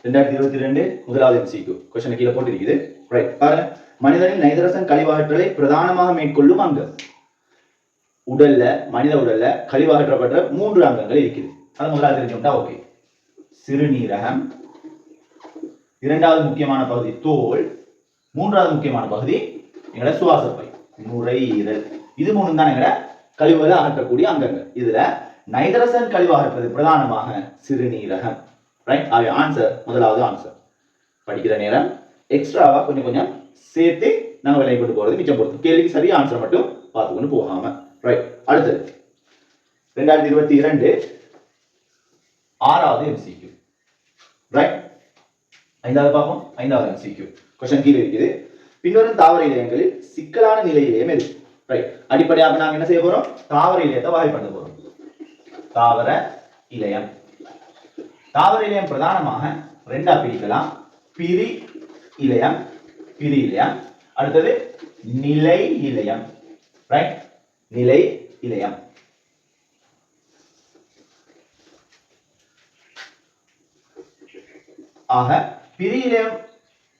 2022 முதலாவது MCQ question கீழ போட்டிருக்குது. ரைட், பாருங்க. மனிதனின் நைதரசன் கழிவாற்றலை பிரதானமாக மேற்கொள்ளும் அங்கம். மனித உடல்ல கழிவாற்றப்பட்ட 3 அங்கங்கள் இருக்குது. அது முதலாவது தெரிஞ்சுட்டா ஓகே. சிறுநீரகம், இரண்டாவது முக்கியமான பகுதி தோல், மூன்றாவது முக்கியமான பகுதி எங்கட சுவாசப்பை, நுரையீரல். இது மூணும் தான் எங்கட கழிவுகளை அகற்றக்கூடிய அங்கங்கள். இதுல நைதரசன் கழிவாகற்றது பிரதானமாக சிறுநீரகம். ரைட், அது ஆன்சர், முதலாவது ஆன்சர். படிக்கிற நேரம் எக்ஸ்ட்ராவா கொஞ்சம் கொஞ்சம் சேர்த்து நாங்கள் விலை கொண்டு போறது மிச்சம் பொறுத்து. கேள்விக்கு சரி ஆன்சர் மட்டும் பார்த்துக்கொண்டு போகாம. ரைட், அடுத்தது 2022 ஆறாவது MCQ. ரைட், ஐந்தாவது பார்ப்போம். ஐந்தாவது MCQ क्वेश्चन கீழே இருக்குது. பின்வரும் தாவர இலையங்களில் சிக்கலான நிலை இலையம் எது? ரைட், அடிப்படையாக நாங்க என்ன செய்ய போறோம்? தாவர இலையத்தை வகைப்படுத்த போறோம். தாவர இலையம். தாவர இலையம் பிரதானமாக ரெண்டா பிரிக்கலாம். பிரி இலையம், பிரி இலையம். அடுத்தது நிலை இலையம். ரைட், நிலை இலையம். ஆக பிரி இலையம்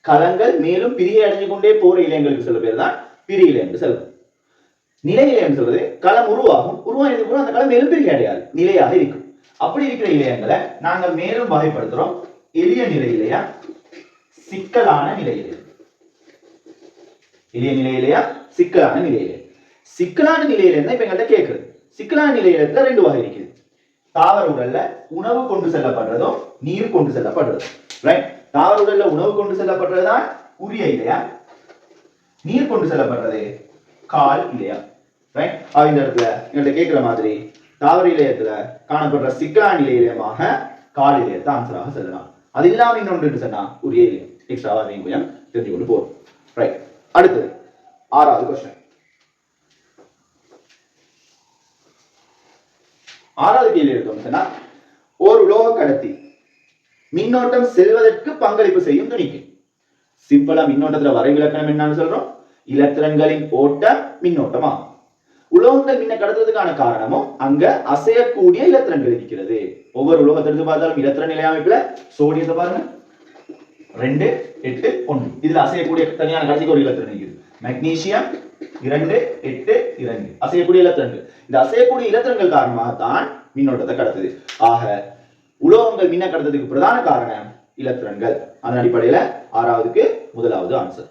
களங்கள் மேலும் பிரியை அடைஞ்சு கொண்டே போற இலையங்களுக்கு சொல்ல பேர் தான் பிரி இலையம் என்று சொல்லுவோம். நிலை இலையம் சொல்றது களம் உருவாகும், உருவானதுக்கு அப்புறம் அந்த களம் மேலும் பிரிகை அடையாது, நிலையாக இருக்கும். அப்படி இருக்கிற இலையங்களை நாங்கள் மேலும் வகைப்படுத்துறோம். எளிய நிலை இலையம், சிக்கலான நிலை இலையம். எளிய நிலை இலையம், சிக்கலான நிலை இலையம். சிக்கலான நிலையில இருந்தா இப்ப எங்கள்கிட்ட கேட்குறது. சிக்கலான நிலையில 2 வகை இருக்குது. தாவர உடல்ல உணவு கொண்டு செல்லப்படுறதும் நீர் கொண்டு செல்லப்படுறதும். ரைட், தாவர உடல்ல உணவு கொண்டு செல்லப்படுறதுதான் உரிய இலையம், நீர் கொண்டு செல்லப்படுறது கால் இலையம். ரைட், இந்த இடத்துல எங்கள்கிட்ட கேட்கிற மாதிரி தாவர இலையத்துல காணப்படுற சிக்கலான நிலை இலையமாக கால் இலையத்தை ஆன்சராக சொல்லலாம். அது இல்லாம இன்னொன்று சொன்னா உரிய இலையம். எக்ஸ்ட்ராவா கொஞ்சம் தெரிஞ்சு கொண்டு போறோம். ரைட், அடுத்தது 6வது क्वेश्चन. 6வது கேள்வி எடுத்தோம்னா, ஓர் உலோக கடத்தி மின்னோட்டம் செல்வதற்கு பங்களிப்பு செய்யும் துணிக்கு. சிம்பிளா மின்னோட்டத்துல வரைவிலக்கணம் என்னன்னு சொல்றோம்? இலத்திரன்களின் ஓட்டம் மின்னோட்டமா. உலோகங்கள் மின்ன கடத்துறதுக்கான காரணமும் அங்க அசையக்கூடிய இலத்திரன்கள் இருக்கிறது. ஒவ்வொரு உலோகத்தை எடுத்து பார்த்தாலும் இலத்திரன் நிலை அமைப்புல சோடியத்தை பாருங்க 2 8 1. இதுல அசையக்கூடிய தனியான கடைசிக்கு ஒரு இலத்திரன் இருக்குது. மெக்னீசியம் 2 8 2 அசையக்கூடிய இலத்திரன்கள். இந்த அசையக்கூடிய இலத்திரன்கள் காரணமாக தான் மின்னோட்டத்தை கடத்துது. ஆக உலோகங்கள் மின்ன கடத்துறதுக்கு பிரதான காரணம் இலத்திரன்கள். அதன் அடிப்படையில 6வதுக்கு முதலாவது ஆன்சர்.